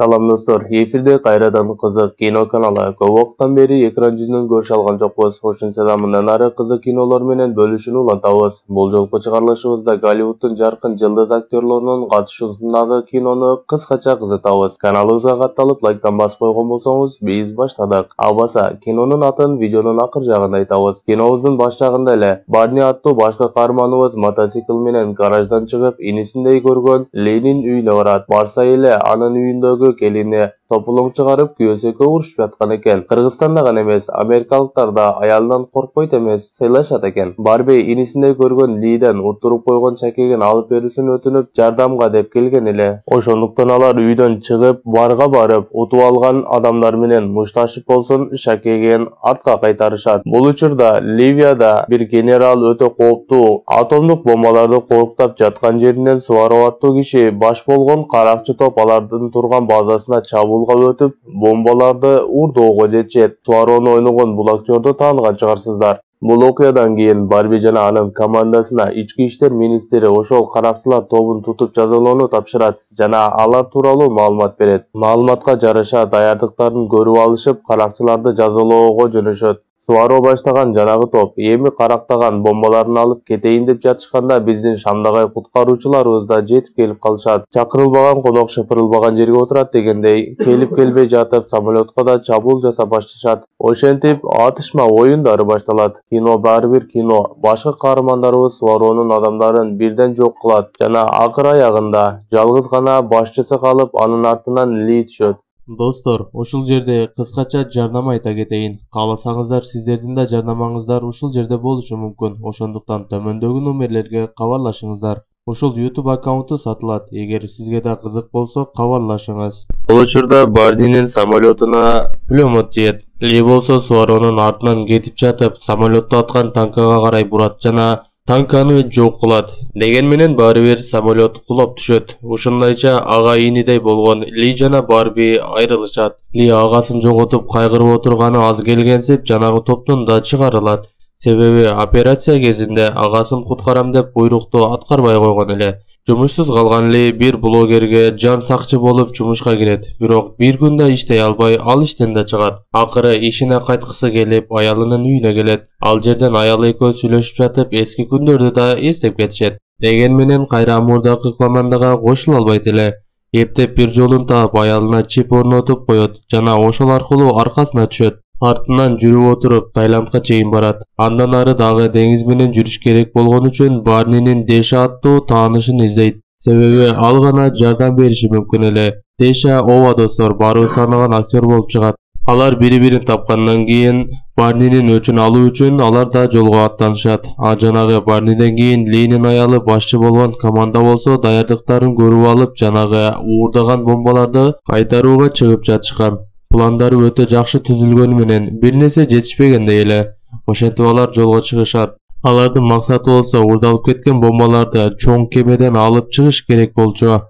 Salam dostlar, efirde qayradan qiziq kino kanali. Көп vaqtdan beri ekran жүзүнөн көрүш алган жокпуз. Ошентсе да мындан ары кызык кинолор менен бөлүшүүнү улантабыз. Бул жолку чыгарылышыбызда Голливуддун жаркын жылдыз актерлорунун катышуусундагы кинону кыскача кызытабыз. Каналыбызга катталып, лайктан басып койгон болсоңуз, биз баштадык. Албаса, кинонун атын видеонун акыр жагында айтабыз. Кинобуздун баш жагында эле Барни аттуу башкы каарманыбыз мотоцикл менен гараждан чыгып, инисиндей көргөн Ленин үйүнө барат. Барса эле анын үйүндөгү келине топулоң чыгарып күйөөсөккө урушуп жаткан экен. Кыргызстанда гана эмес, америкалыктар да аялынан коркпойт эмес, сыйлашат экен. Барби инисиндей көргөн Лиден уттуруп койгон чакегин алып берүүсүн өтүнүп, жардамга деп келген эле. Ошондуктан алар үйдөн чыгып, барга барып, утуп алган адамдар менен мушташып болсун чакегин артка кайтарышат. Бул учурда Ливияда бир генерал өтө кооптуу атомдук бомбаларды корктап жаткан жеринен суарып аттуу киши баш болгон каракчы топ алардын турган базасына чабуулга өтүп, бомбаларды урдоого жетишет. Суароону ойногон бул актерду тааныган чыгарсыздар. Бул окуядан кийин Барби жана анын командасына ички иштер министри ошол каракчылар тобун тутуп жазалоону тапшырат жана алар тууралуу маалымат берет. Маалыматка жараша даярдыктарын көрүп алышып, каракчыларды жазалоого жөнөшөт. Суароо баштаган жанагы топ эми карактаган бомбаларын алып кетейин деп жатышканда биздин Шамдагай куткаруучуларыбыз да жетип келип калышат. Чакырылбаган конок шыпырылбаган жерге отурат дегендей, келип келбей жатып самолетко да чабуул жасап башташат. Ошентип атышма оюндары башталат. Кино баары бир кино. Башкы каармандарыбыз суароонун адамдарын бирден жок кылат жана акыр аягында жалгыз гана башчысы калып, анын артынан Ли түшөт. Достор, ушул жерде кыскача жардам айта кетейин. Кааласаңыздар, сиздердин да жардамыңыздар ушул жерде болушу мүмкүн. Ошондуктан төмөндөгү номерлерге кабарлашыңыздар. Ушул YouTube аккаунту сатылат. Эгер сизге да кызык болсо, кабарлашыңыз. Бул учурда Бардинин самолетуна пулемет тиет. Ли болсо суароонун артынан кетип жатып, самолетту аткан танкага карай бурат жана танканы жок кылат. Деген менен баары бир самолет кулап түшөт. Ушундайча ага инидей болгон Ли жана Барби айрылышат. Ли агасын жоготуп кайгырып отурганы аз келгенсип жанагы топтон да чыгарылат. Себеби операция кезинде агасын куткарам деп буйрукту аткарбай койгон эле. Жумушсуз калган Ли бир блогерге жан сакчы болуп жумушка кирет. Бирок бир күн да иштей албай, ал иштен да чыгат. Акыры ишине кайткысы келип, аялынын үйүнө келет. Ал жерден аялы экөө сүйлөшүп жатып, эски күндөрдү да эстеп кетишет. Деген менен кайра мурдакы командага кошула албайт эле. Эптеп бир жолун таап, аялына чип орнотуп коет жана ошол аркылуу аркасына түшөт. Артынан жүрүп отуруп Таиландка чейин барат. Андан ары дагы деңиз менен жүрүш керек болгон үчүн Барнинин Деша аттуу таанышын издейт. Себеби ал гана жардам бериши мүмкүн эле. Деша ооба достор, баарыбыз тааныган актер болуп чыгат. Алар бири-бирин тапкандан кийин Барнинин өчүн алуу үчүн алар да жолго аттанышат. Жанагы Барниден кийин Линин аялы башчы болгон команда болсо даярдыктарын көрүп алып, жанагы уурдаган бомбаларды кайтарууга чыгып жатышкан. Пландары өтө жакшы түзүлгөнү менен бир нерсе жетишпегендей эле. Ошентип алар жолго чыгышат. Алардын максаты болсо уурдалып кеткен бомбаларды чоң кемеден алып чыгыш керек болчу.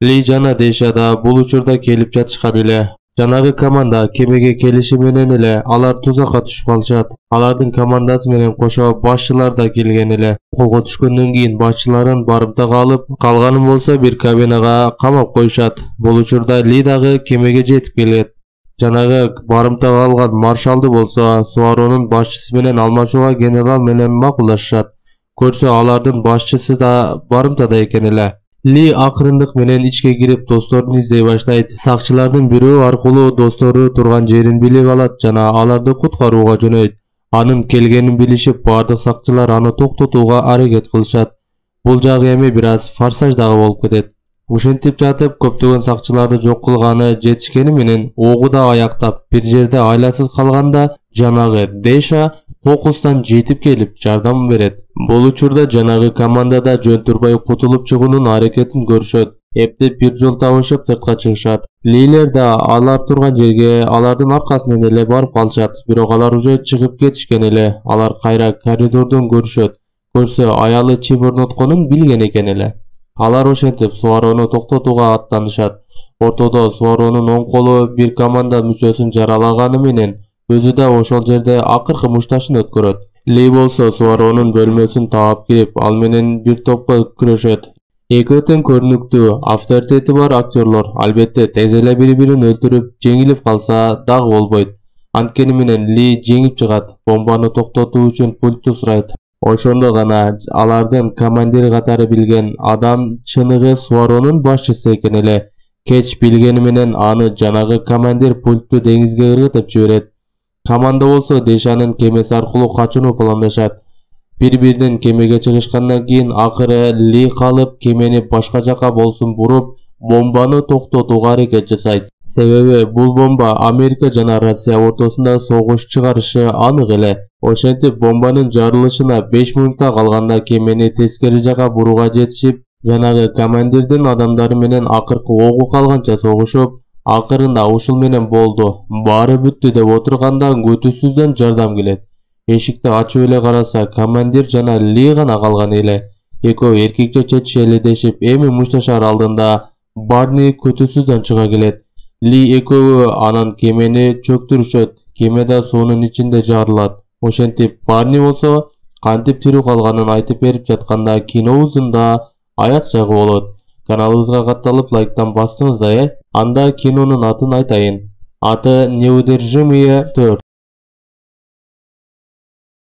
Ли жана Деша да бул учурда келип жатышкан эле. Жанагы команда кемеге келиши менен эле алар тузакка түшүп калышат. Алардын командасы менен кошо башчылар да келген эле. Колго түшкөндөн кийин башчыларын барымтага алып, калганын болсо бир кабинага камап коюшат. Бул учурда Ли дагы кемеге жетип келет. Жанагы барымтага алган маршалды болсо суароонун башчысы менен алмашууга генерал менен макулдашышат. Көрсө алардын башчысы да барымтада экен эле. Ли акырындык менен ичке кирип досторун издей баштайт. Сакчылардын бирөө аркылуу достору турган жерин билип алат жана аларды куткарууга жөнөйт. Анын келгенин билишип, бардык сакчылар аны токтотууга аракет кылышат. Бул жагы эми бир аз форсаж дагы болуп кетет. Ушинтип жатып, көптөгөн сакчыларды жок кылганы жетишкени менен огу да аяктап, бир жерде айласыз калганда жанагы Деша кокустан жетип келип жардам берет. Бул учурда жанагы команда да жөн турбай кутулуп чыгуунун аракетин көрүшөт. Эптеп бир жол табышып сыртка чыгышат. Лилер да алар турган жерге алардын аркасынан эле барып калышат. Бирок алар уже чыгып кетишкен эле. Алар кайра коридордон көрүшөт. Көрсө аялы чип орнотконун билген экен эле. Алар ошентип суароону токтотууга аттанышат. Ортодо суароонун оң колу бир команда мүчөсүн жаралаганы менен өзү да ошол жерде акыркы мушташын өткөрөт. Ли болсо суароонун бөлмөсүн таап кирип, ал менен бир топко күрөшөт. Экөө тең көрүнүктүү, авторитети бар актерлор албетте тез эле бири-бирин өлтүрүп, жеңилип калса дагы болбойт. Анткени менен Ли жеңип чыгат, бомбаны токтотуу үчүн пультту сурайт. Ошондо гана алардын командири катары билген адам чыныгы Суаронун башчысы экен эле. Кеч билгени менен аны жанагы командир пультту деңизге ыргытып жиберет. Команда болсо Дешанын кемеси аркылуу качууну пландашат. Бири-биринин кемеге чыгышкандан кийин акыры Ли калып, кемени башка жака болсун буруп, бомбаны токтотууга аракет жасайт. Себеби бул бомба Америка жана Россия ортосунда согуш чыгарышы анык эле. Ошентип бомбанын жарылышына 5 минутта калганда кемени тескери жака бурууга жетишип, жанагы командирдин адамдары менен акыркы огу калганча согушуп, акырында ушул менен болду, баары бүттү деп отурганда күтүүсүздөн жардам келет. Эшикти ачып эле караса, командир жана Ли гана калган эле. Экөө эркекче четишеледешип, эми мушташар алдында Барни күтүүсүздөн чыга келет. Ли экөө анан кемени чөктүрүшөт, кеме да суунун ичинде жарылат. Ошентип Барни болсо кантип тирүү калганын айтып берип жатканда кинобуздун да аяк жагы болот. Каналыбызга катталып лайктан бастыңыз да, Анда кинонун атын айтайын. Аты Неудержимые 4.